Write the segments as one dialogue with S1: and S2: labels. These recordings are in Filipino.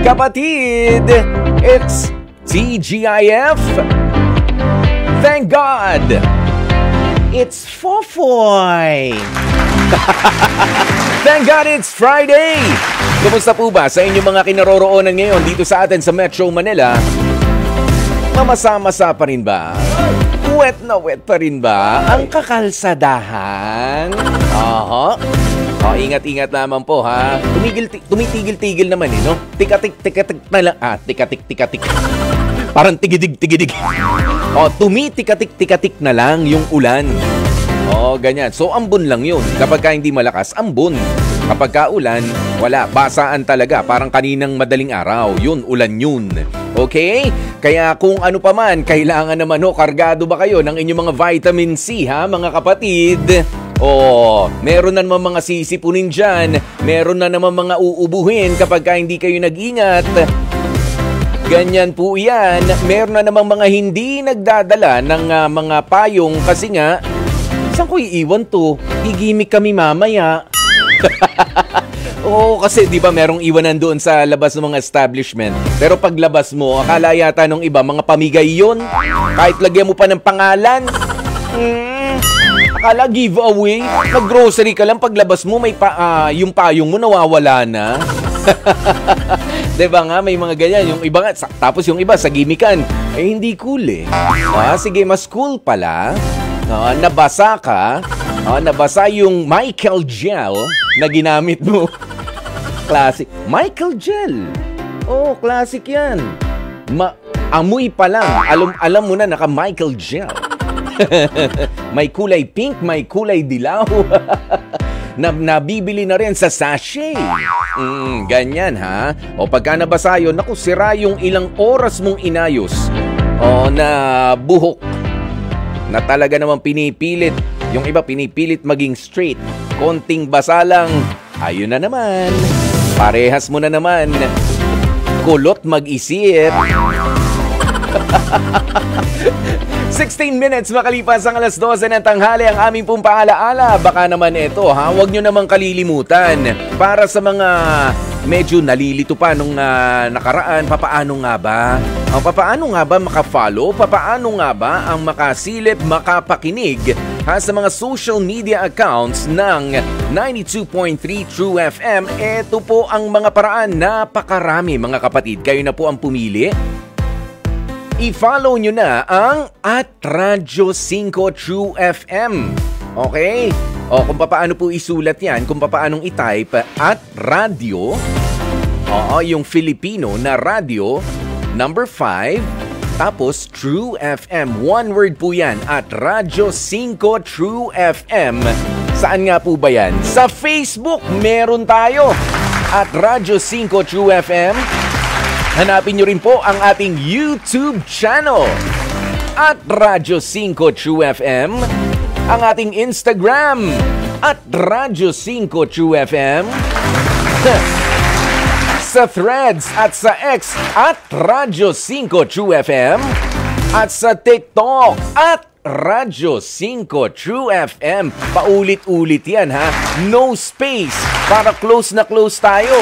S1: kapatid. It's TGIF. Thank God. It's Fofoy. Thank God it's Friday. Kumusta po ba sa inyong mga kinaroroonan ngayon dito sa atin sa Metro Manila? Mamasa-masa pa rin ba? Wet na wet pa rin ba ang kakalsadahan? Aha. Oh, ingat-ingat naman po ha. Tumitigil-tigil naman no? Tikatik-tikatik na lang. Tikatik-tikatik. Parang tigidig-tigidig. Oh, tumitikatik-tikatik na lang yung ulan. Oh, ganyan. So, ambon lang yun. Kapag ka hindi malakas, ambon. Kapag ka ulan, wala. Basaan talaga. Parang kaninang madaling araw. Yun, ulan yun. Okay? Kaya kung ano pa man, kailangan naman kargado ba kayo ng inyong mga vitamin C ha, mga kapatid? Oh, meron na naman mga sisipunin dyan. Meron na naman mga uubuhin kapag ka hindi kayo nag-ingat. Ganyan po yan. Meron na namang mga hindi nagdadala ng mga payong kasi nga, saan ko iiwan to? Igimik kami mamaya. Oo, kasi di ba merong iwanan doon sa labas ng mga establishment. Pero paglabas mo, akala yata nung iba, mga pamigay yun. Kahit lagyan mo pa ng pangalan. Akala giveaway. Nag-grocery ka lang, paglabas mo, may yung payong mo nawawala na. Diba nga, may mga ganyan. Yung iba nga, tapos yung iba sa gimikan. Eh, hindi cool eh. Sige, mas cool pala. Nabasa ka. Nabasa yung Michael Gel na ginamit mo. Classic. Michael Gel. Oh, classic yan. Amoy pa lang. Alam mo na, naka Michael Gel. May kulay pink, may kulay dilaw. Nabibili na rin sa sachet. Ganyan ha. O pagka nabasa yun, naku, sira yung ilang oras mong inayos. Na buhok. Na talaga namang pinipilit. Yung iba pinipilit maging straight. Konting basa lang. Ayun na naman. Parehas mo na naman. Kulot mag-isip. 16 minutes makalipas ang alas 12 ng tanghali ang aming pong paalaala. Baka naman ito ha, huwag nyo namang kalilimutan. Para sa mga medyo nalilito pa nung nakaraan, papaano nga ba? Papaano nga ba makafollow? Papaano nga ba ang makasilip, makapakinig sa mga social media accounts ng 92.3 True FM? Ito po ang mga paraan. Napakarami mga kapatid. Kayo na po ang pumili. I-follow nyo na ang @Radyo 5 True FM. Okay? O kung paano po isulat yan, kung paano i-type @radio, yung Filipino na radio, number 5, tapos True FM. One word po yan, @Radyo 5 True FM. Saan nga po ba yan? Sa Facebook, meron tayo, @Radyo 5 True FM. Hanapin nyo rin po ang ating YouTube channel, @Radyo 5 True FM. Ang ating Instagram, @Radyo 5 True FM. Sa Threads at sa X, @Radyo 5 True FM. At sa TikTok, @Radyo 5 True FM. Paulit-ulit yan ha. No space. Para close na close tayo.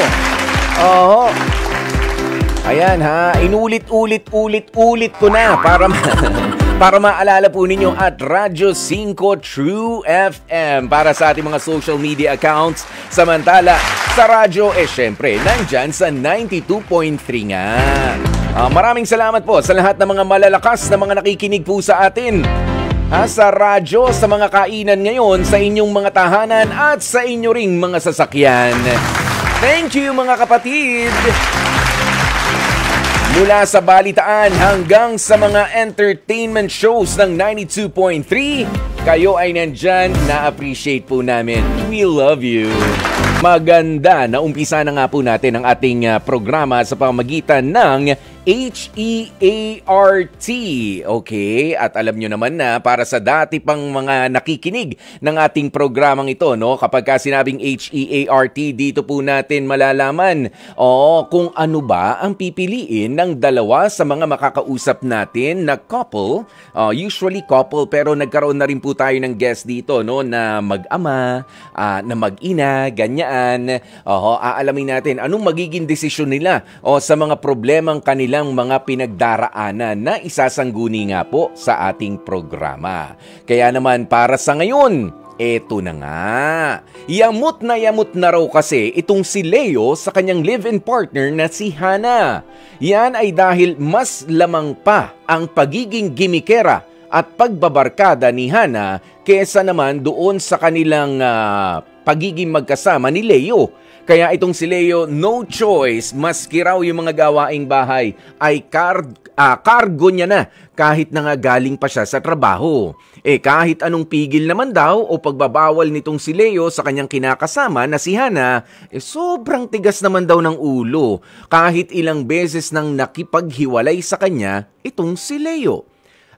S1: Ayan ha. Inulit-ulit ko na para maalala po ninyo @Radyo 5 True FM para sa ating mga social media accounts. Samantala, sa radyo, syempre, nandyan sa 92.3 nga. Maraming salamat po sa lahat ng mga malalakas na mga nakikinig po sa atin. Sa radyo, sa mga kainan ngayon, sa inyong mga tahanan at sa inyo ring mga sasakyan. Thank you mga kapatid! Mula sa balitaan hanggang sa mga entertainment shows ng 92.3, kayo ay nandyan, na-appreciate po namin. We love you. Maganda na umpisa na nga po natin ang ating programa sa pamamagitan ng HEART. Okay? At alam nyo naman na para sa dati pang mga nakikinig ng ating programang ito, no? Kapag ka sinabing HEART, dito po natin malalaman kung ano ba ang pipiliin ng dalawa sa mga makakausap natin na couple. Usually couple, pero nagkaroon na rin po tayo ng guest dito, no? Na mag-ama, na mag-ina, ganyan. Aalamin natin anong magiging desisyon nila sa mga problemang kanilang mga pinagdaraanan na isasangguni nga po sa ating programa. Kaya naman para sa ngayon, eto na nga. Yamot na raw kasi itong si Leo sa kanyang live-in partner na si Hana. Yan ay dahil mas lamang pa ang pagiging gimikera at pagbabarkada ni Hana kesa naman doon sa kanilang pagiging magkasama ni Leo. Kaya itong si Leo, no choice, maski raw yung mga gawaing bahay ay cargo niya na kahit na nga galing pa siya sa trabaho. Kahit anong pigil naman daw o pagbabawal nitong si Leo sa kanyang kinakasama na si Hana, sobrang tigas naman daw ng ulo kahit ilang beses nang nakipaghiwalay sa kanya itong si Leo.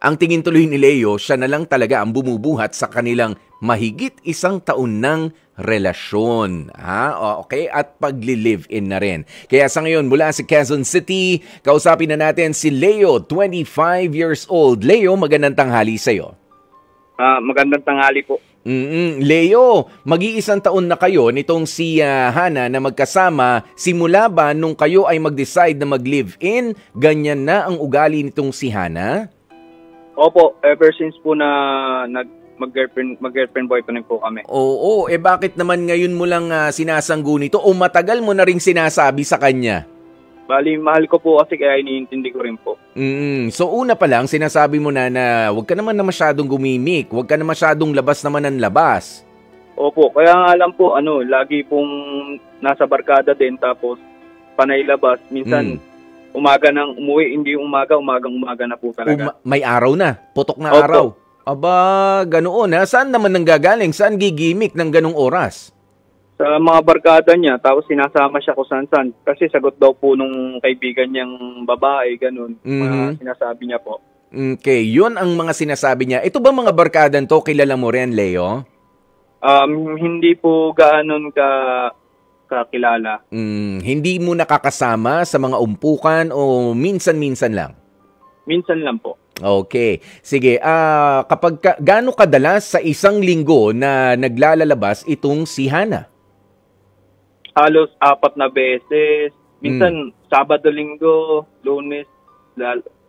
S1: Ang tingin tuloy ni Leo, siya na lang talaga ang bumubuhat sa kanilang mahigit 1 taon ng relasyon. Okay? At pagli-live-in na rin. Kaya sa ngayon, mula sa Quezon City, kausapin na natin si Leo, 25 years old. Leo, magandang tanghali sa'yo.
S2: Magandang tanghali po.
S1: Leo, mag-1 taon na kayo nitong si Hana na magkasama. Simula ba nung kayo ay mag-decide na mag-live-in, ganyan na ang ugali nitong si Hana?
S2: Opo, ever since po na mag-girlfriend boyfriend po kami.
S1: Oo, bakit naman ngayon mo lang sinasanggo nito o matagal mo na ring sinasabi sa kanya?
S2: Bali, mahal ko po kasi kaya iniintindi ko rin po.
S1: So una pa lang, sinasabi mo na huwag ka naman na masyadong gumimik, huwag ka na masyadong labas naman ng labas.
S2: Opo, kaya nga alam po, lagi pong nasa barkada din tapos panay labas. Minsan, umaga nang umuwi, hindi umaga na po talaga.
S1: May araw na, putok na
S2: Opo.
S1: araw. Aba, ganoon ha? Saan naman nanggagaling? Saan gigimik ng ganong oras?
S2: Sa mga barkada niya, tapos sinasama siya kung saan-saan. Kasi sagot daw po nung kaibigan niyang babae, ganun. Mga sinasabi niya po.
S1: Okay, yun ang mga sinasabi niya. Ito ba mga barkadan to, kilala mo rin, Leo?
S2: Hindi po gaanon kakilala.
S1: Hindi mo nakakasama sa mga umpukan o minsan-minsan lang?
S2: Minsan lang po.
S1: Okay. Sige, gaano kadalas sa isang linggo na naglalalabas itong si Hana?
S2: Halos 4 na beses. Minsan, Sabado, Linggo, Lunes,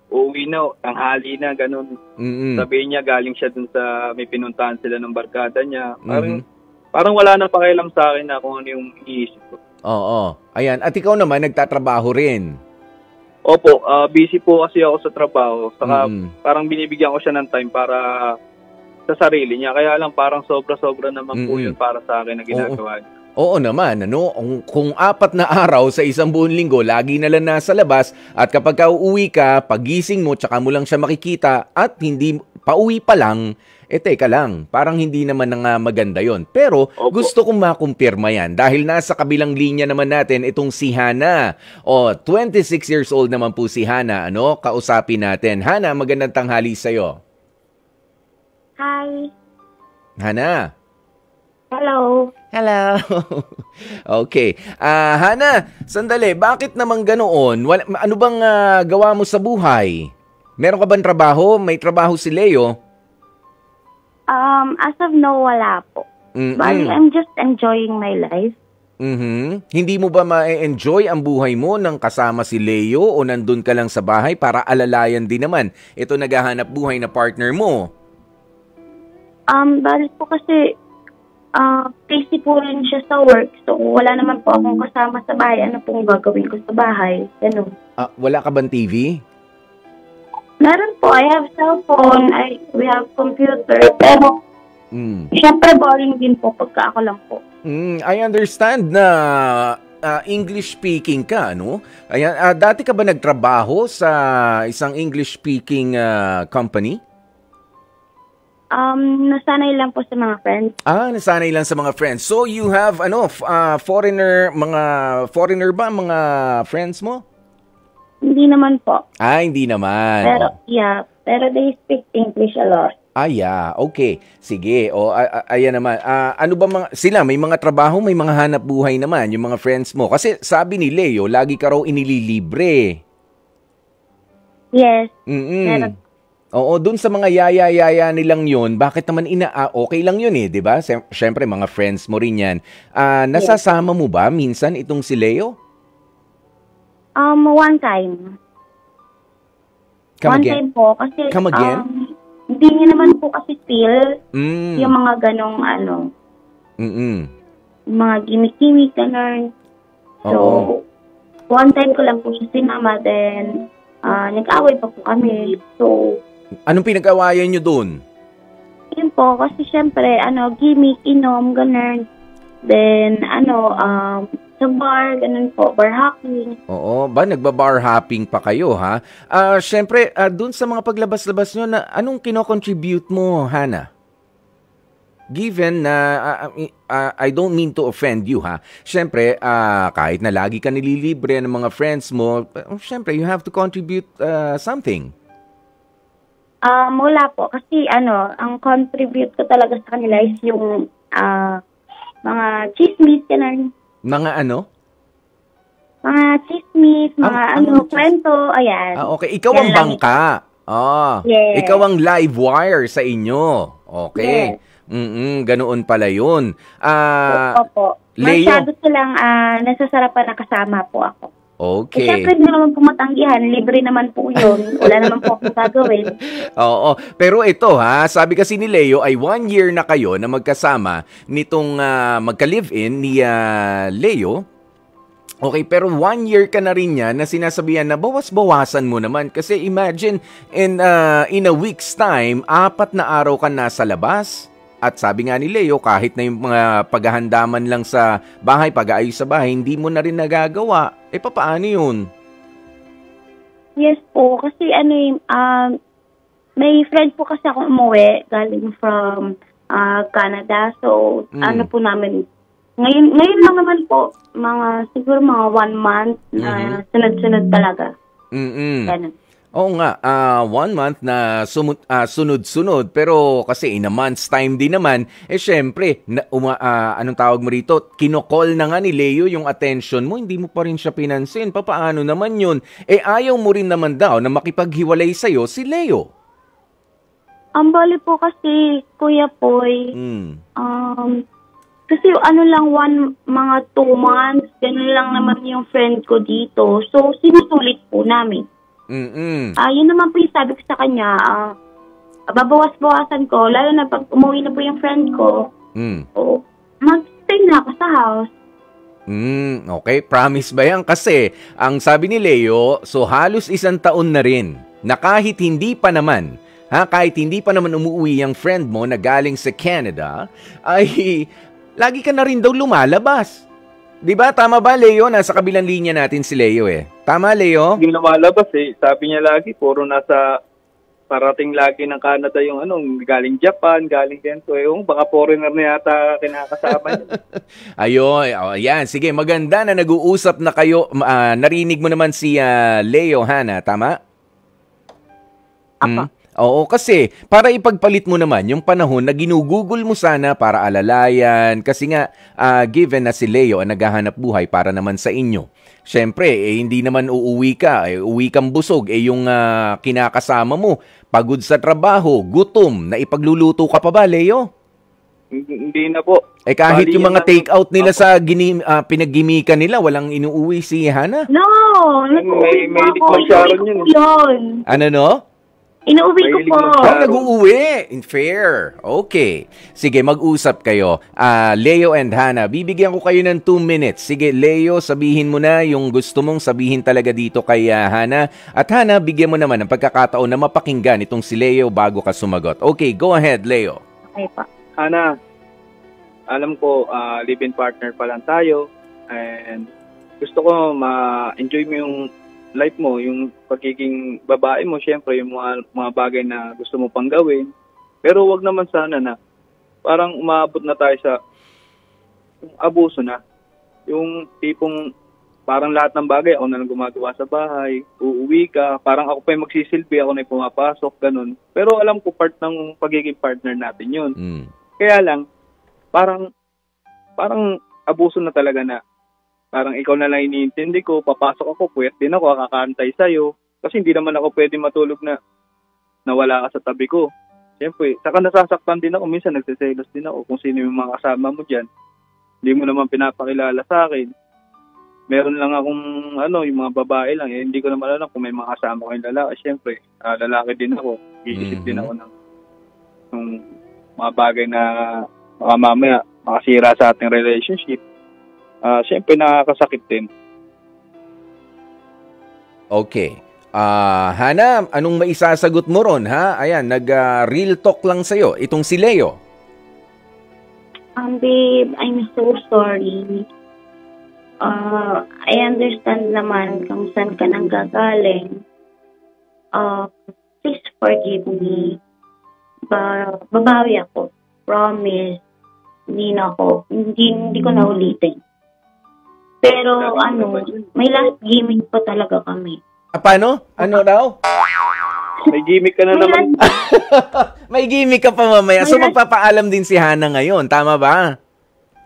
S2: uuwi na, tanghali na, ganun. Sabihin niya, galing siya dun sa may pinuntahan sila ng barkada niya. Parang wala na pakialam sa akin na kung ano yung iisip ko. Oo.
S1: Ayan. At ikaw naman, nagtatrabaho rin.
S2: Opo, busy po kasi ako sa trabaho. Saka parang binibigyan ko siya ng time para sa sarili niya. Kaya lang parang sobra-sobra naman po yun para sa akin na ginagawa niya.
S1: Oo naman, kung 4 na araw sa isang buong linggo, lagi na lang nasa labas at kapag uuwi ka, pagising mo, tsaka mo lang siya makikita at hindi pauwi pa lang, teka lang, parang hindi naman na maganda yon. Pero gusto kong makumpirma yan dahil nasa kabilang linya naman natin itong si Hana. 26 years old naman po si Hana, kausapin natin. Hana, magandang tanghali sa'yo.
S3: Hi.
S1: Hana.
S3: Hello.
S1: Okay. Hana, sandali, bakit naman ganoon? Ano bang gawa mo sa buhay? Meron ka bang trabaho? May trabaho si Leo?
S3: As of now, wala po. But I'm just enjoying my life.
S1: Hindi mo ba ma-enjoy ang buhay mo nang kasama si Leo o nandun ka lang sa bahay para alalayan din naman? Ito naghahanap buhay na partner mo.
S3: Dahil po kasi busy po rin siya sa work. So, wala naman po akong kasama sa bahay. Ano pong gagawin ko sa bahay? Ganun.
S1: Wala ka bang TV?
S3: Meron po. I have cellphone. We have computer. Pero, syempre boring din po pagka ako lang po.
S1: I understand na English speaking ka, no? Ayan, dati ka ba nagtrabaho sa isang English speaking company?
S3: Nasanay lang po sa mga friends.
S1: Nasanay lang sa mga friends. So you have mga foreigner ba mga friends mo?
S3: Hindi naman po.
S1: Hindi naman.
S3: Pero they speak English a lot.
S1: Okay. Sige. Ayan naman. Ano ba may mga trabaho, may mga hanap buhay naman, yung mga friends mo. Kasi sabi ni Leo, lagi ka raw inililibre.
S3: Yes.
S1: Meron. Oo, dun sa mga yaya nilang yun, bakit naman okay lang yun eh, di ba? Siyempre, mga friends mo rin yan. Nasasama mo ba minsan itong si Leo?
S3: One time.
S1: Come again?
S3: Time po, kasi...
S1: Come again?
S3: Hindi niya naman po kasi feel yung mga ganong mga gimmick-gimmick, gano'n. So, one time ko lang po siya sinama, then nag-away pa po kami. So,
S1: anong pinag-awayan nyo dun?
S3: Yun po, kasi syempre, gimmick, inom, gano'n. Then, sa bar, ganun po, bar hopping.
S1: Oo, nagba-bar hopping pa kayo, ha? Syempre, dun sa mga paglabas-labas nyo, anong kino-contribute mo, Hana? Given na, I don't mean to offend you, ha? Syempre, kahit na lagi ka nililibre ng mga friends mo, syempre, you have to contribute something.
S3: Wala po, kasi ang contribute ko talaga sa kanila is yung mga chismis, ganun.
S1: Mga ano?
S3: Mga chismis, mga kwento, ayan.
S1: Okay. Ikaw ang bangka.
S3: Yes.
S1: Ikaw ang live wire sa inyo. Okay. Yes. Ganoon pala yun.
S3: Opo.
S1: Leo?
S3: Masyado silang nasasarapan na kasama po ako.
S1: Okay.
S3: Siyempre, hindi naman po matanggihan. Libre naman po yun. Wala naman po akong gagawin.
S1: Oo. Pero ito sabi kasi ni Leo ay 1 year na kayo na magkasama nitong magka-live-in ni Leo. Okay, pero 1 year ka na rin niya na sinasabihan na bawas-bawasan mo naman. Kasi imagine, in a week's time, 4 na araw ka nasa labas. At sabi nga ni Leo, kahit na yung mga paghahandaman lang sa bahay, pag-aayos sa bahay, hindi mo na rin nagagawa. Paano yun?
S3: Yes po, kasi may friend po kasi akong umuwi galing from Canada. So, po namin, ngayon lang naman po, siguro mga 1 month na sunod-sunod talaga. Ganun.
S1: Oo nga, 1 month na sunod-sunod, pero kasi in a month's time din naman, syempre, anong tawag mo rito, kinokall na nga ni Leo yung attention mo, hindi mo pa rin siya pinansin. Paano naman yun? Ayaw mo rin naman daw na makipaghiwalay sa'yo si Leo.
S3: Ang bali po kasi, Kuya Poy, kasi mga 2 months, ganun lang naman yung friend ko dito. So, sinusulit po namin. Yun naman po yung sabi ko sa kanya, babawas-bawasan ko, lalo na pag umuwi na po yung friend ko, mag-stay na ako sa house.
S1: Okay, promise ba yan? Kasi, ang sabi ni Leo, so halos 1 taon na rin, na kahit hindi pa naman umuwi yung friend mo na galing sa Canada, ay lagi ka na rin daw lumalabas. Diba? Tama ba, Leo? Nasa kabilang linya natin si Leo Tama, Leo?
S2: Hindi lumalabas Sabi niya lagi, puro nasa parating lagi ng Canada yung galing Japan, galing ganito. Baka foreigner na yata kinakasama niya.
S1: Ayun, yan. Sige, maganda na nag-uusap na kayo. Narinig mo naman si Leo, Hana, tama?
S3: Apa.
S1: Oo, kasi para ipagpalit mo naman yung panahon na ginugugol mo sana para alalayan. Kasi nga, given na si Leo ang naghahanap buhay para naman sa inyo. Siyempre, hindi naman uuwi ka. Uwi kang busog. Yung kinakasama mo, pagod sa trabaho, gutom, na ipagluluto ka pa ba, Leo?
S2: Hindi na po.
S1: Kahit yung mga take-out nila sa pinaggimikan nila, walang inuuwi si Hana?
S3: No! Nag-uwi
S2: may
S3: po ako. Yun.
S1: Ano no?
S3: Inuuwi ko po.
S1: Nag-uuwi. Fair. Okay. Sige, mag-usap kayo. Leo and Hana, bibigyan ko kayo ng 2 minutes. Sige, Leo, sabihin mo na yung gusto mong sabihin talaga dito kay Hana. At Hana, bigyan mo naman ng pagkakataon na mapakinggan itong si Leo bago ka sumagot. Okay, go ahead, Leo.
S3: Okay pa.
S2: Hana, alam ko, live-in partner pa lang tayo. And gusto ko ma-enjoy mo yung life mo, yung pagiging babae mo, syempre, yung mga bagay na gusto mo pang gawin. Pero wag naman sana na parang umabot na tayo sa abuso na. Yung tipong parang lahat ng bagay, ako na lang gumagawa sa bahay, uuwi ka, parang ako pa yung magsisilbi, ako na yung pumapasok, ganun. Pero alam ko part ng pagiging partner natin yun. Kaya lang, parang abuso na talaga na, parang ikaw na lang iniintindi ko, papasok ako, puwet din ako, kakantay sa'yo, kasi hindi naman ako pwede matulog na nawala ka sa tabi ko. Siyempre, saka nasasaktan din ako. Minsan nagsiselos din ako kung sino yung mga kasama mo dyan. Hindi mo naman pinapakilala sa akin. Meron lang akong, yung mga babae lang. Hindi ko naman alam kung may mga kasama kayong lalaki. Siyempre, lalaki din ako. Iisip din ako ng mga bagay na baka mamaya makasira sa ating relationship. Siyempre, nakakasakit din.
S1: Okay. Hana, anong maisasagot mo ron, ha? Ayan, real talk lang sa'yo. Itong si Leo.
S3: Babe, I'm so sorry. I understand naman kung saan ka nang gagaling. Please forgive me. Babawi ako. Promise. Hindi ko na ulitin. Pero may last gimmick pa talaga kami.
S1: Paano? Ano daw?
S2: May gimmick ka na naman.
S1: May gimmick ka pa mamaya. So magpapaalam din si Hana ngayon. Tama ba?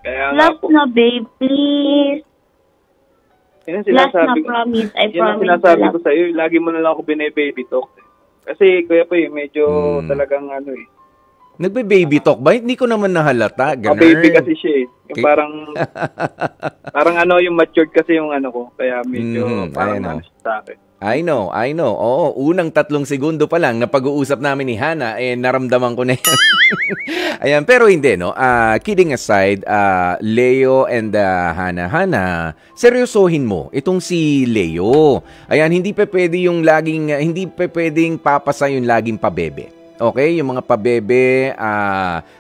S2: Kaya
S3: last na, babe. Please. Last na, promise. I promise.
S2: Yan ang sinasabi ko sa'yo. Lagi mo na lang ako bine-baby talk. Kasi kuya pa medyo talagang
S1: Nagbe-baby talk ba? Hindi ko naman nahalata. Ganun.
S2: Baby kasi siya Yung parang yung matured kasi yung ko. Kaya medyo parang sa akin.
S1: I know. Oo, unang 3 segundo pa lang na pag-uusap namin ni Hana, naramdaman ko na yan. Ayan, pero hindi, no? Kidding aside, Leo and Hana, seryosohin mo itong si Leo. Ayan, hindi pwedeng papasa yung laging pabebe. Okay, yung mga pabebe,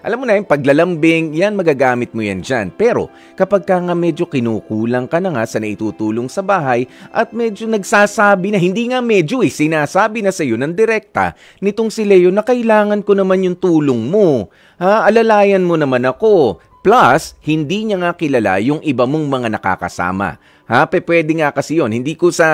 S1: alam mo na yung paglalambing, yan magagamit mo yan dyan. Pero kapag ka nga medyo kinukulang ka na nga sa naitutulong sa bahay at medyo nagsasabi na, hindi nga medyo sinasabi na sa iyo ng direkta nitong si Leo na kailangan ko naman yung tulong mo. Alalayan mo naman ako. Plus, hindi niya nga kilala yung iba mong mga nakakasama. Pwede nga kasi yun. Hindi ko sa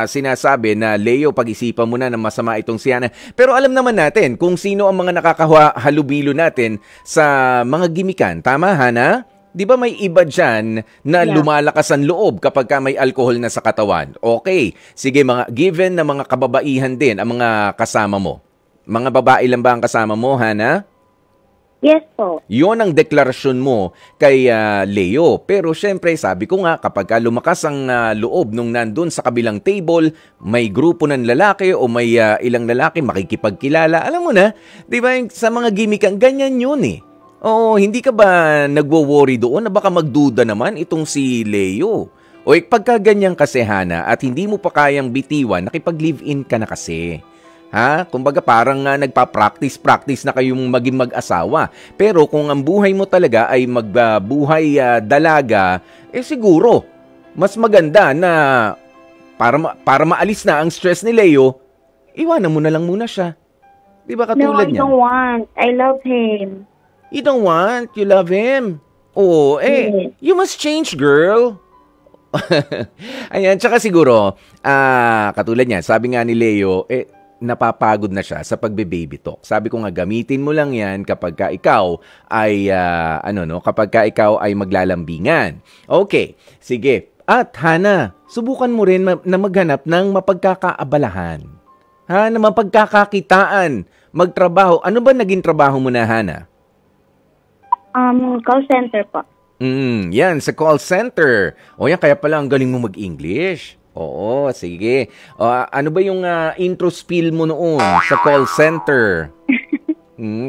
S1: sinasabi na, Leo, pag-isipan mo na masama itong si Hana. Pero alam naman natin kung sino ang mga nakakahalubilo natin sa mga gimikan. Tama, Hana? Di ba may iba dyan na lumalakas ang loob kapag ka may alcohol na sa katawan? Okay. Sige, given na mga kababaihan din ang mga kasama mo. Mga babae lang ba ang kasama mo, Hana?
S3: Yes po.
S1: Yon ang deklarasyon mo kay Leo. Pero syempre, sabi ko nga, kapag lumakas ang loob nung nandun sa kabilang table, may grupo ng lalaki o may ilang lalaki makikipagkilala. Alam mo na, di ba sa mga gimikan, ganyan yun Oo, hindi ka ba nagwo-worry doon na baka magduda naman itong si Leo? O pagka ganyan kasi, Hana, at hindi mo pa kayang bitiwan, nakipag-live-in ka na kasi. Kumbaga parang nagpa-practice na kayong maging mag-asawa. Pero kung ang buhay mo talaga ay magbuhay dalaga, siguro mas maganda na para maalis na ang stress ni Leo, iwanan mo na lang muna siya. Di ba katulad niya?
S3: No, I don't want. I love him.
S1: You don't want? You love him? Oh,
S3: yes.
S1: You must change, girl. Ayan, tsaka siguro, katulad niya, sabi nga ni Leo, napapagod na siya sa pagbe-baby talk. Sabi ko nga, gamitin mo lang yan kapag ka ikaw ay, kapag ka ikaw ay maglalambingan. Okay, sige. At Hana, subukan mo rin na maghanap ng mapagkakaabalahan. Na mapagkakakitaan, magtrabaho. Ano ba naging trabaho mo na, Hana?
S3: Call center po.
S1: Yan, sa call center. O yan, kaya pala ang galing mo mag-English. Oo, sige. Ano ba yung intro spiel mo noon sa call center?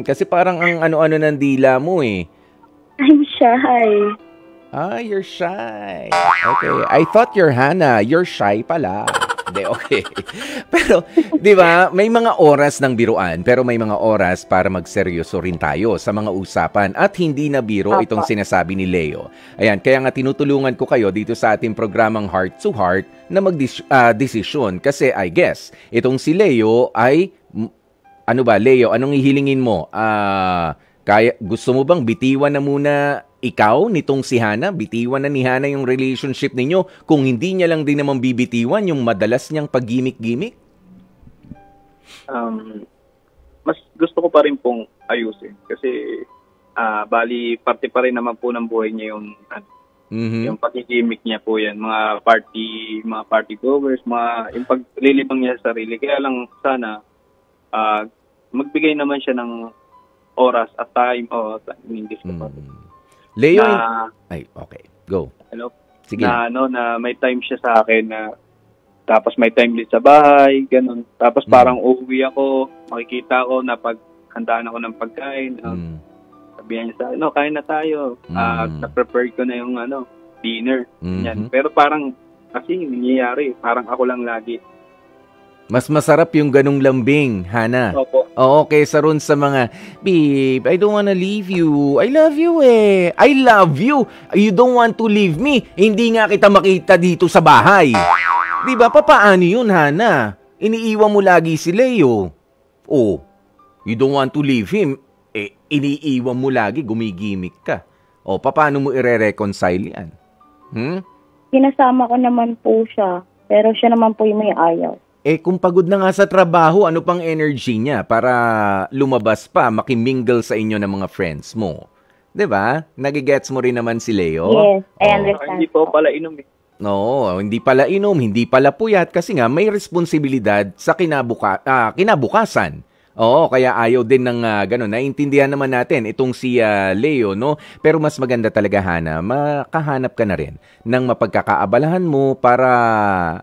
S1: Kasi parang ang ano-ano ng dila mo
S3: I'm shy.
S1: You're shy. Okay. I thought you're Hana. You're shy pala. Hindi, okay. Pero, di ba, may mga oras ng biruan, pero may mga oras para magseryoso rin tayo sa mga usapan at hindi na biro itong sinasabi ni Leo. Ayan, kaya nga tinutulungan ko kayo dito sa ating programang Heart to Heart na mag-desisyon. Kasi I guess, itong si Leo ay, Leo, anong ihilingin mo? Gusto mo bang bitiwan na muna ikaw nitong si Hana, bitiwan na ni Hana yung relationship ninyo kung hindi niya lang din naman bibitiwan yung madalas niyang pag-gimik-gimik?
S2: Mas gusto ko pa rin pong ayusin kasi bali parte pa rin naman po ng buhay niya yung yung pag-gimmick niya po yan, mga party goers, yung paglilibang niya sa sarili. Kaya lang sana magbigay naman siya ng oras at time in English ko pa.
S1: Leo, ay okay, go.
S2: Hello.
S1: Sige.
S2: Na may time siya sa akin na tapos may time din sa bahay, ganun. Tapos parang uuwi ako, makikita ko na paghandaan ako ng pagkain. Sabihan niya sa akin, kain na tayo. Na-prepare ko na yung dinner. Yan. Pero parang kasi nangyayari, parang ako lang lagi.
S1: Mas masarap yung ganung lambing, Hana.
S2: Opo.
S1: Oo, kaysa ron sa mga, babe, I don't wanna leave you. I love you eh. I love you. You don't want to leave me. Hindi nga kita makita dito sa bahay. Diba? Papaano yun, Hana? Iniiwan mo lagi si Leo. Oh, you don't want to leave him. Iniiwan mo lagi, gumigimik ka. O, paano mo ire-reconcile yan?
S3: Sinasama ko naman po siya, pero siya naman po yung may ayaw.
S1: Kung pagod na nga sa trabaho, ano pang energy niya para lumabas pa, makimingle sa inyo ng mga friends mo? 'Di ba? Nagigets mo rin naman si Leo?
S3: Yes, I understand.
S2: Hindi po pala inom eh.
S1: No, hindi pala inom, hindi pala puyat kasi nga may responsibilidad sa kinabukasan. Oo, kaya ayaw din ng gano'n. Naiintindihan naman natin itong si Leo, no? Pero mas maganda talaga, Hana, makahanap ka na rin ng mapagkakaabalahan mo para,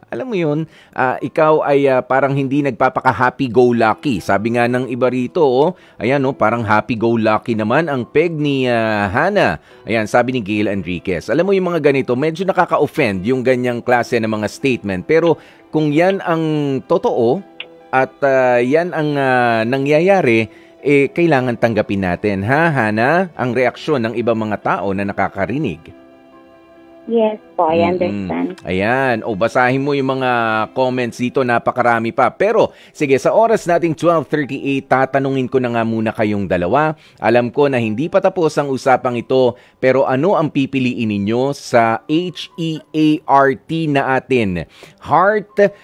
S1: alam mo yun, ikaw ay parang hindi nagpapaka-happy-go-lucky. Sabi nga ng iba rito, ayan, no, parang happy-go-lucky naman ang peg ni Hana. Ayan, sabi ni Gail Enriquez. Alam mo yung mga ganito, medyo nakaka-offend yung ganyang klase ng mga statement. Pero kung yan ang totoo, at yan ang nangyayari, kailangan tanggapin natin, ha, Hana, ang reaksyon ng ibang mga tao na nakakarinig.
S3: Yes po, I understand.
S1: Ayan, basahin mo yung mga comments dito, napakarami pa. Pero, sige, sa oras nating 12:38, tatanungin ko na nga muna kayong dalawa. Alam ko na hindi pa tapos ang usapang ito, pero ano ang pipiliin ninyo sa HEART na atin? Heart,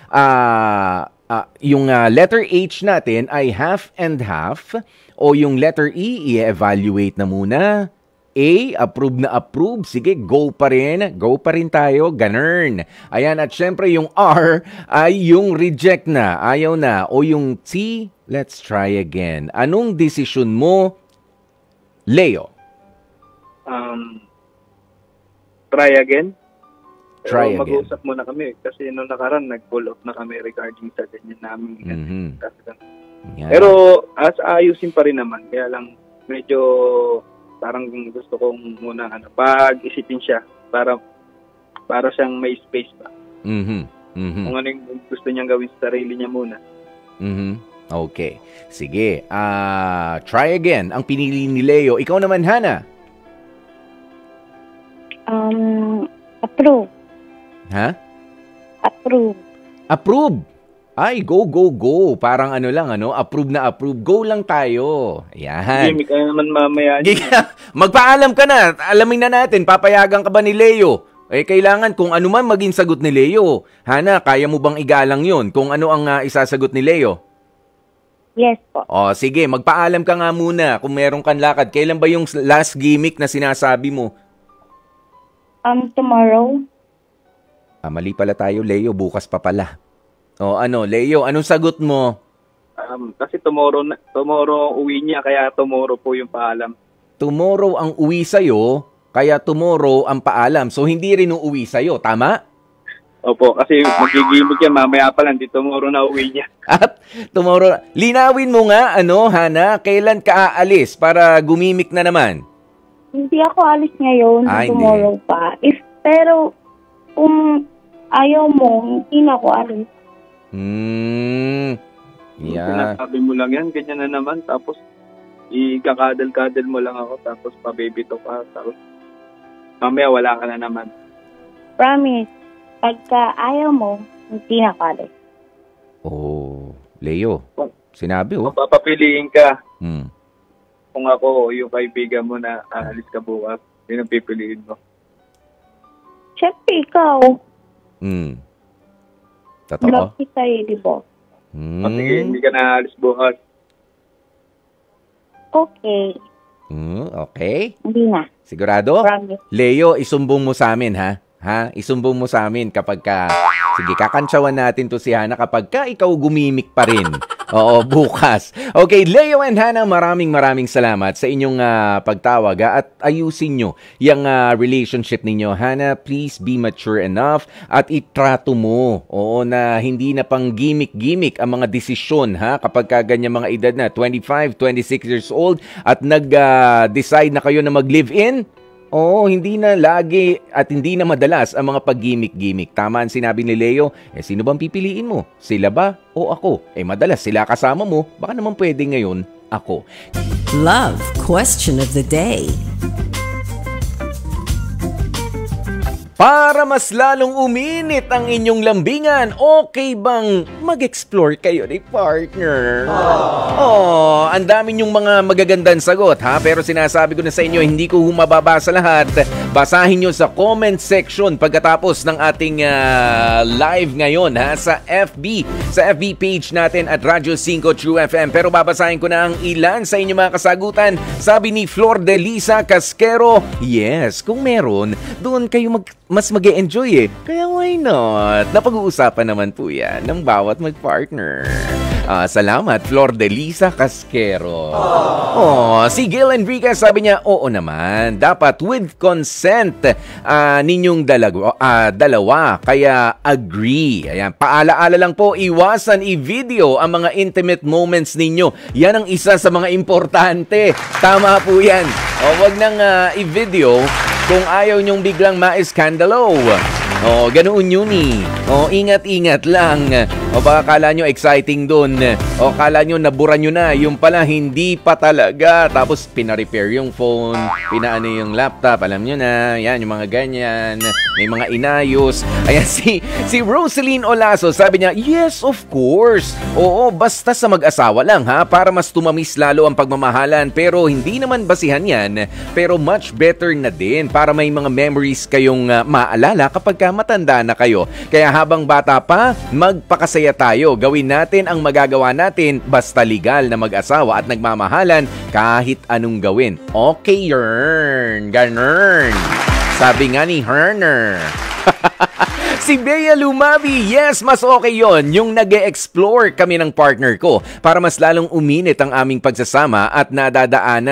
S1: yung letter H natin ay half and half o yung letter E, i-evaluate na muna. A, approve na approve. Sige, go pa rin tayo, ganern. Ayan, at syempre yung R ay yung reject na, ayaw na. O yung T, let's try again. Anong decision mo, Leo?
S2: Try again.
S1: Try again.
S2: Mag-uusap muna kami kasi nung nakaraan nag-pull up na kami regarding sa ganyan namin.
S1: Yeah.
S2: Pero ayusin pa rin naman. Kaya lang medyo parang gusto kong muna pag-isipin siya para siyang may space pa. Kung ano yung gusto niyang gawin sa sarili niya muna.
S1: Okay. Sige. Try again. Ang pinili ni Leo. Ikaw naman, Hana?
S3: Approve.
S1: Ha? Approve. Ay, go. Parang approve na approve. Go lang tayo. Ayan.
S2: Hindi, kaya naman mamaya.
S1: Magpaalam ka na. Alamin na natin, papayagan ka ba ni Leo? Kailangan kung ano man maging sagot ni Leo. Hana, kaya mo bang igalang yun? Kung ano ang isasagot ni Leo?
S3: Yes po.
S1: Sige, magpaalam ka nga muna kung meron kang lakad. Kailan ba yung last gimmick na sinasabi mo?
S3: Tomorrow.
S1: Mali pala tayo, Leo. Bukas pa pala. Leo, anong sagot mo?
S2: Kasi tomorrow uwi niya, kaya tomorrow po yung paalam.
S1: Tomorrow ang uwi sa'yo, kaya tomorrow ang paalam. So, hindi rin uuwi sa'yo, tama?
S2: Opo, kasi magigimik yan, mamaya pa lang, di tomorrow na uwi niya.
S1: At tomorrow, linawin mo nga, Hana, kailan ka aalis para gumimik na naman?
S3: Hindi ako alis ngayon, tomorrow hindi pa. Pero, kung ayaw mo, hindi na ako alis.
S1: Yeah.
S2: Sinasabi mo lang yan, ganyan na naman. Tapos, ikakadal-kadal mo lang ako. Tapos, pabibito ka. Tapos, mamaya wala ka na naman.
S3: Promise, pagka ayaw mo, hindi na ako alis.
S1: Leo, sinabi
S2: Papapiliin ka.
S1: Hmm.
S2: Kung ako, yung kaibigan mo na aalis ka bukas, Yun ang pipiliin mo.
S3: Siyempre, ikaw.
S1: Totoo?
S3: Love kita di ba?
S2: Sige, hindi ka na alis bukas.
S3: Okay.
S1: Okay?
S3: Hindi na.
S1: Sigurado?
S3: Promise.
S1: Leo, isumbong mo sa amin, ha? Isumbong mo sa amin kapag ka... Sige, kakantsawan natin to si Hana kapag ka ikaw gumimik pa rin. Oo, bukas. Okay, Leo and Hana, maraming salamat sa inyong pagtawag at ayusin nyo yung relationship ninyo. Hana, please be mature enough at itrato mo. Oo, na hindi na pang gimmick-gimmick ang mga desisyon, ha? Kapag ka ganyan mga edad na 25, 26 years old at nag-decide na kayo na mag-live-in, hindi na lagi at hindi na madalas ang mga pag-gimmick-gimmick. Tama ang sinabi ni Leo, sino bang pipiliin mo? Sila ba o ako? Madalas sila kasama mo, baka naman pwede ngayon ako.
S4: Love Question of the Day.
S1: Para mas lalong uminit ang inyong lambingan, okay bang mag-explore kayo ni partner? Ang dami nyong mga magagandang sagot, ha? Pero sinasabi ko na sa inyo, hindi ko mababasa lahat. Basahin nyo sa comment section pagkatapos ng ating live ngayon, ha? Sa FB page natin at Radyo 5 True FM. Pero babasahin ko na ang ilan sa inyong mga kasagutan. Sabi ni Flor de Lisa Casquero, yes, kung meron, doon kayo mas mag-e-enjoy Kaya why not? Napag-uusapan naman po yan ng bawat mag-partner. Salamat, Flor de Lisa Casquero. Si Gil Enriquez, sabi niya, oo naman. Dapat with consent ninyong dalawa. Kaya agree. Ayan, paalaala lang po, iwasan i-video ang mga intimate moments ninyo. Yan ang isa sa mga importante. Tama po yan. Wag nang i-video kung ayaw nyong biglang ma-skandalo. Ganoon yun ingat-ingat lang. Baka kala nyo exciting dun. Kala nyo nabura nyo na. Yung pala hindi pa talaga. Tapos pina-repair yung phone, pinaano yung laptop. Alam nyo na, yan yung mga ganyan. May mga inayos. Ayan si Rosaline Olaso, sabi niya, yes of course. Basta sa mag-asawa lang, ha, para mas tumamis lalo ang pagmamahalan. Pero hindi naman basihan yan. Pero much better na din para may mga memories kayong maalala kapag matanda na kayo. Kaya habang bata pa, magpakasaya tayo. Gawin natin ang magagawa natin basta legal na mag-asawa at nagmamahalan kahit anong gawin. Okay, Yern. Ganern. Sabi nga ni Herner. Si Bea Lumabi, yes, mas okay yon yung nag-e-explore kami ng partner ko para mas lalong uminit ang aming pagsasama at nadadaan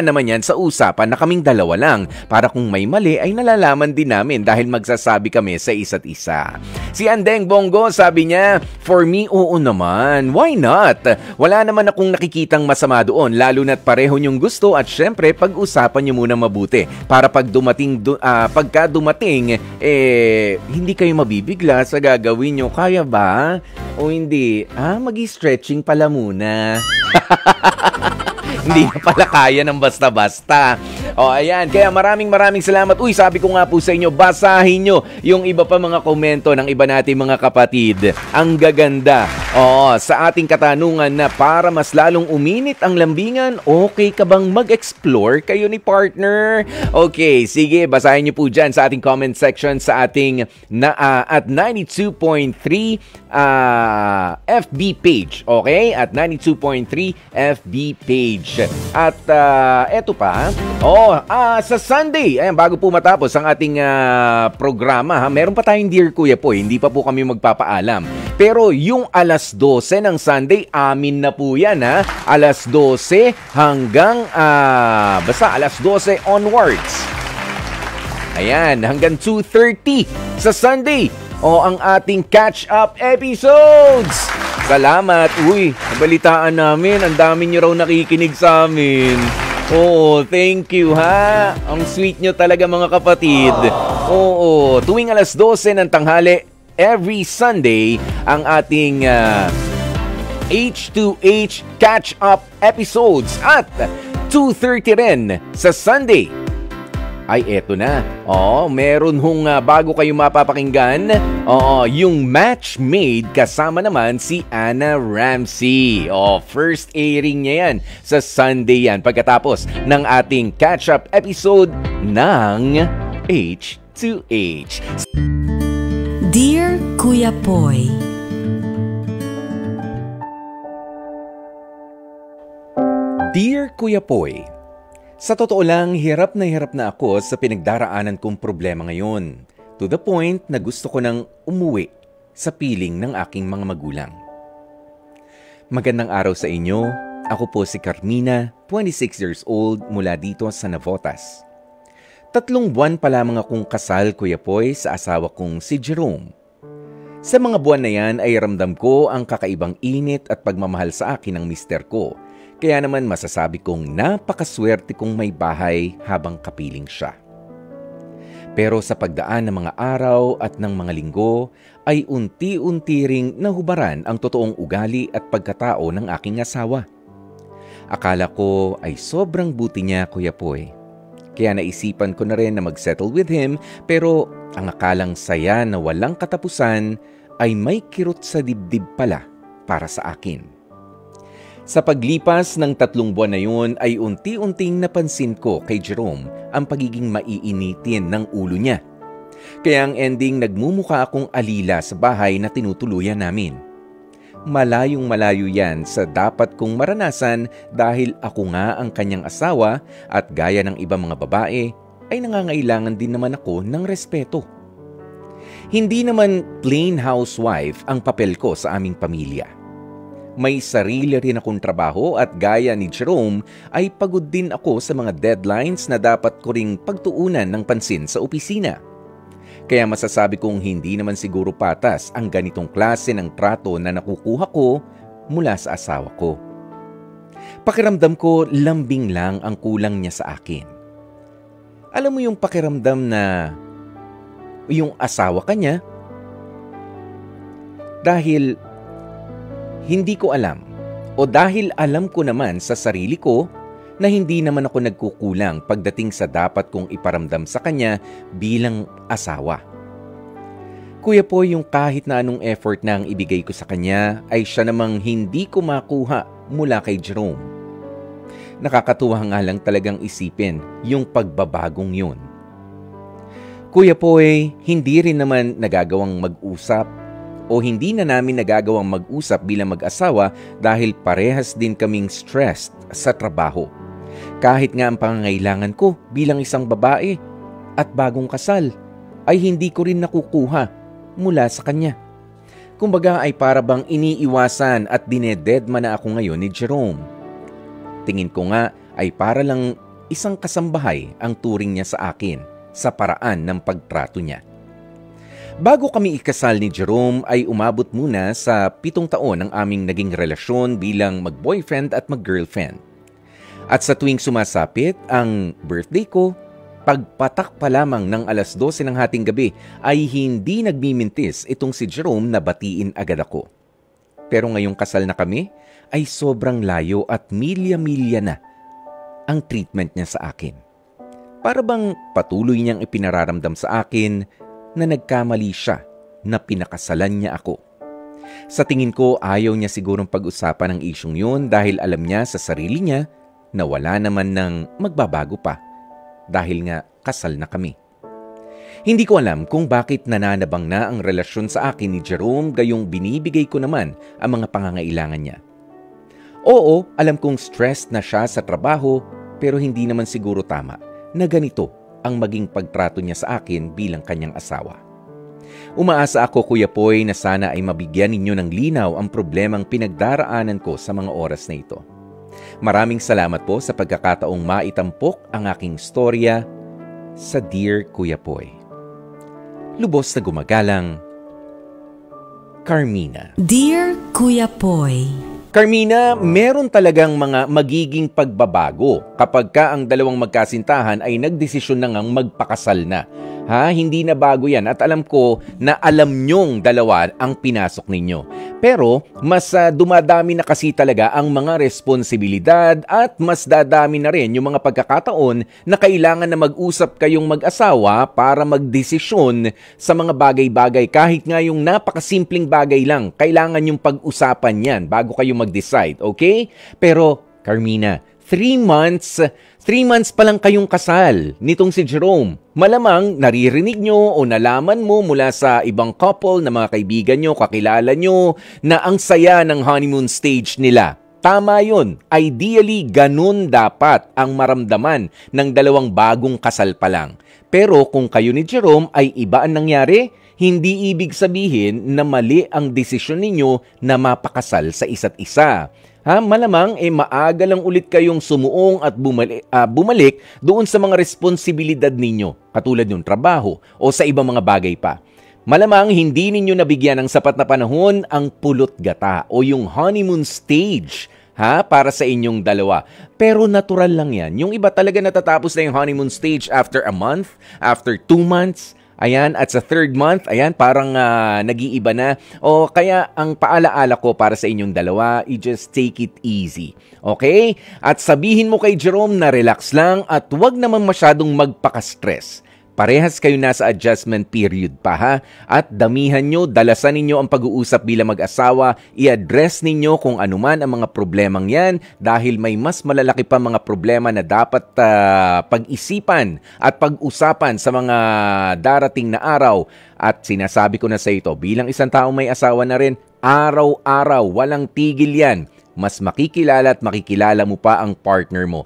S1: naman yan sa usapan na kaming dalawa lang para kung may mali ay nalalaman din namin dahil magsasabi kami sa isa't isa. Si Andeng Bongo, sabi niya, for me, oo naman. Why not? Wala naman akong nakikitang masama doon lalo na't pareho niyong gusto at syempre pag-usapan niyo muna mabuti para pagka dumating, hindi kayo mabibigla sa gagawin nyo. Kaya ba? O hindi? Mag-stretching pala muna. Hindi na pala kaya ng basta-basta. Ayan. Kaya maraming salamat. Sabi ko nga po sa inyo, basahin nyo yung iba pa mga komento ng iba nating mga kapatid. Ang gaganda. Sa ating katanungan na para mas lalong uminit ang lambingan, okay ka bang mag-explore kayo ni partner? Okay, sige. Basahin nyo po dyan sa ating comment section sa ating at 92.3 FB page. Okay? At 92.3 FB page. At eto pa, sa Sunday, ayan, bago po matapos ang ating programa, meron pa tayong Dear Kuya po, hindi pa po kami magpapaalam. Pero yung alas 12 ng Sunday, amin na po yan, ha? Alas 12 hanggang, basta alas 12 onwards. Ayan, hanggang 2:30 sa Sunday. Ang ating catch-up episodes. Salamat. Nabalitaan namin. Ang dami nyo raw nakikinig sa amin. Thank you, ha? Ang sweet nyo talaga, mga kapatid. Tuwing alas 12 ng tanghali, every Sunday, ang ating H2H catch-up episodes. At 2:30 rin sa Sunday. Ay, eto na. Meron bago kayo mapapakinggan. Oo, yung Match Made kasama naman si Anna Ramsey. First airing niya yan sa Sunday yan pagkatapos ng ating catch-up episode ng H2H.
S4: Dear Kuya Poy,
S1: Dear Kuya Poy, sa totoo lang, hirap na ako sa pinagdaraanan kong problema ngayon. To the point na gusto ko nang umuwi sa piling ng aking mga magulang. Magandang araw sa inyo. Ako po si Carmina, 26 years old, mula dito sa Navotas. 3 buwan pa lamang akong kasal, Kuya Poy, sa asawa kong si Jerome. Sa mga buwan na yan ay ramdam ko ang kakaibang init at pagmamahal sa akin ng mister ko. Kaya naman masasabi kong napakaswerte kong may bahay habang kapiling siya. Pero sa pagdaan ng mga araw at ng mga linggo ay unti-unti ring nahubaran ang totoong ugali at pagkatao ng aking asawa. Akala ko ay sobrang buti niya, Kuya Poy. Kaya naisipan ko na rin na mag-settle with him, pero ang akalang saya na walang katapusan ay may kirot sa dibdib pala para sa akin. Sa paglipas ng 3 buwan na yun ay unti-unting napansin ko kay Jerome ang pagiging maiinitin ng ulo niya. Kaya ang ending nagmumukha akong alila sa bahay na tinutuluyan namin. Malayong malayo yan sa dapat kong maranasan dahil ako nga ang kanyang asawa at gaya ng ibang mga babae ay nangangailangan din naman ako ng respeto. Hindi naman plain housewife ang papel ko sa aming pamilya. May sarili rin akong trabaho at gaya ni Jerome ay pagod din ako sa mga deadlines na dapat ko ring pagtuunan ng pansin sa opisina. Kaya masasabi kong hindi naman siguro patas ang ganitong klase ng trato na nakukuha ko mula sa asawa ko. Pakiramdam ko lambing lang ang kulang niya sa akin. Alam mo yung pakiramdam na yung asawa ka niya dahil hindi ko alam o dahil alam ko naman sa sarili ko na hindi naman ako nagkukulang pagdating sa dapat kong iparamdam sa kanya bilang asawa. Kuya Poy, yung kahit na anong effort na ang ibigay ko sa kanya ay siya namang hindi ko makuha mula kay Jerome. Nakakatuwa nga lang talagang isipin yung pagbabagong yun. Kuya Poy, hindi rin naman nagagawang mag-usap o hindi na namin nagagawang mag-usap bilang mag-asawa dahil parehas din kaming stressed sa trabaho. Kahit nga ang pangangailangan ko bilang isang babae at bagong kasal ay hindi ko rin nakukuha mula sa kanya. Kumbaga ay para bang iniiwasan at dinededma na ako ngayon ni Jerome. Tingin ko nga ay para lang isang kasambahay ang turing niya sa akin sa paraan ng pagtrato niya. Bago kami ikasal ni Jerome ay umabot muna sa 7 taon ang aming naging relasyon bilang mag-boyfriend at mag-girlfriend. At sa tuwing sumasapit ang birthday ko, pagpatak pa lamang ng 12:00 ng hating gabi ay hindi nagmimintis itong si Jerome na batiin agad ako. Pero ngayong kasal na kami ay sobrang layo at milya-milya na ang treatment niya sa akin. Para bang patuloy niyang ipinararamdam sa akin na nagkamali siya na pinakasalan niya ako. Sa tingin ko ayaw niya sigurong pag-usapan ang isyong yun dahil alam niya sa sarili niya na wala naman ng magbabago pa dahil nga kasal na kami. Hindi ko alam kung bakit nananabang na ang relasyon sa akin ni Jerome gayong binibigay ko naman ang mga pangangailangan niya. Oo, alam kong stressed na siya sa trabaho pero hindi naman siguro tama na ganito ang maging pagtrato niya sa akin bilang kanyang asawa. Umaasa ako, Kuya Poy, na sana ay mabigyan ninyo ng linaw ang problemang pinagdaraanan ko sa mga oras na ito. Maraming salamat po sa pagkakataong maitampok ang aking storya sa Dear Kuya Poy. Lubos na gumagalang, Carmina.
S4: Dear Kuya Poy,
S1: Carmina, meron talagang mga magiging pagbabago kapag ka ang dalawang magkasintahan ay nagdesisyon na ngang magpakasal na. Hindi na bago yan at alam ko na alam nyong dalawa ang pinasok ninyo. Pero mas dumadami na kasi talaga ang mga responsibilidad at mas dadami na rin yung mga pagkakataon na kailangan na mag-usap kayong mag-asawa para magdesisyon sa mga bagay-bagay. Kahit nga yung napakasimpleng bagay lang, kailangan yung pag-usapan yan bago kayo mag-decide, okay? Pero Carmina, 3 months pa lang kayong kasal nitong si Jerome. Malamang naririnig nyo o nalaman mo mula sa ibang couple na mga kaibigan nyo, kakilala nyo, na ang saya ng honeymoon stage nila. Tama yun. Ideally, ganun dapat ang maramdaman ng dalawang bagong kasal pa lang. Pero kung kayo ni Jerome ay iba ang nangyari, hindi ibig sabihin na mali ang desisyon ninyo na mapakasal sa isa't isa. Malamang maaga lang ulit kayong sumuong at bumalik doon sa mga responsibilidad ninyo, katulad ng trabaho o sa ibang mga bagay pa. Malamang hindi ninyo nabigyan ng sapat na panahon ang pulot gata o yung honeymoon stage para sa inyong dalawa. Pero natural lang yan. Yung iba talaga natatapos na yung honeymoon stage after a month, after 2 months, ayan, at sa 3rd month, ayan, parang nag-iiba na. O kaya ang paalaala ko para sa inyong dalawa, just take it easy. Okay? At sabihin mo kay Jerome na relax lang at huwag naman masyadong magpaka-stress. Parehas kayo nasa adjustment period pa at damihan nyo, dalasan ninyo ang pag-uusap bilang mag-asawa, i-address ninyo kung anuman ang mga problemang yan dahil may mas malalaki pa mga problema na dapat pag-isipan at pag-usapan sa mga darating na araw. At sinasabi ko na sa ito, bilang isang taong may asawa na rin, araw-araw, walang tigil yan. Mas makikilala at makikilala mo pa ang partner mo.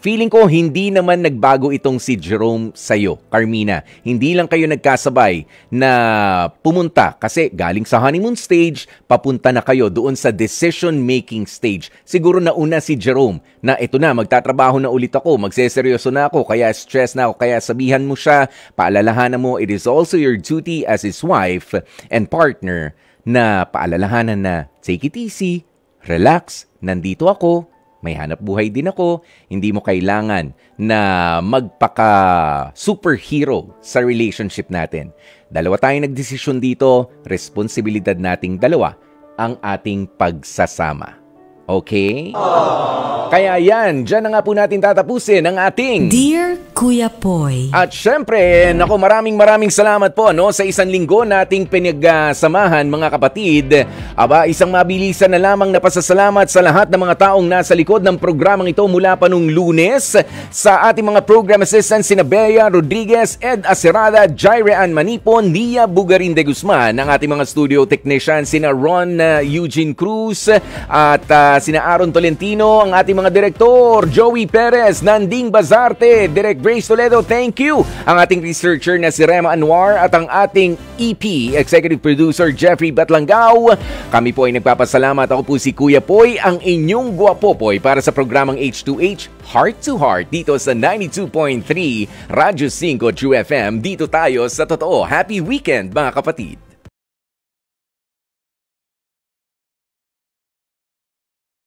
S1: Feeling ko hindi naman nagbago itong si Jerome sa'yo, Carmina. Hindi lang kayo nagkasabay na pumunta kasi galing sa honeymoon stage, papunta na kayo doon sa decision-making stage. Siguro nauna si Jerome na ito na, magtatrabaho na ulit ako, magseseryoso na ako, kaya stress na ako, kaya sabihan mo siya, paalalahanan mo, it is also your duty as his wife and partner na paalalahanan na take it easy, relax, nandito ako, may hanap buhay din ako, hindi mo kailangan na magpaka-superhero sa relationship natin. Dalawa tayong nagdesisyon dito, responsibilidad nating dalawa ang ating pagsasama. Okay? Kaya yan, dyan na nga po natin tatapusin ang ating
S4: Dear Kuya Poy.
S1: At syempre, maraming salamat po sa isang linggo nating pinagsamahan mga kapatid. Isang mabilisan na lamang na pasasalamat sa lahat ng mga taong nasa likod ng programang ito mula pa nung Lunes. Sa ating mga program assistants, sina Bea Rodriguez, Ed Acerada, Jaire Ann Manipon, Nia Bugarin de Guzman. Ang ating mga studio technicians, sina Ron Eugene Cruz at sina Aaron Tolentino, ang ating mga direktor, Joey Perez, Nanding Bazarte, Direk Grace Toledo, thank you. Ang ating researcher na si Rema Anwar at ang ating EP, Executive Producer Jeffrey Batlangao. Kami po ay nagpapasalamat. Ako po si Kuya Poy, ang inyong guwapopoy para sa programang H2H, Heart to Heart, dito sa 92.3 Radyo 5 True FM. Dito tayo sa totoo. Happy weekend mga kapatid.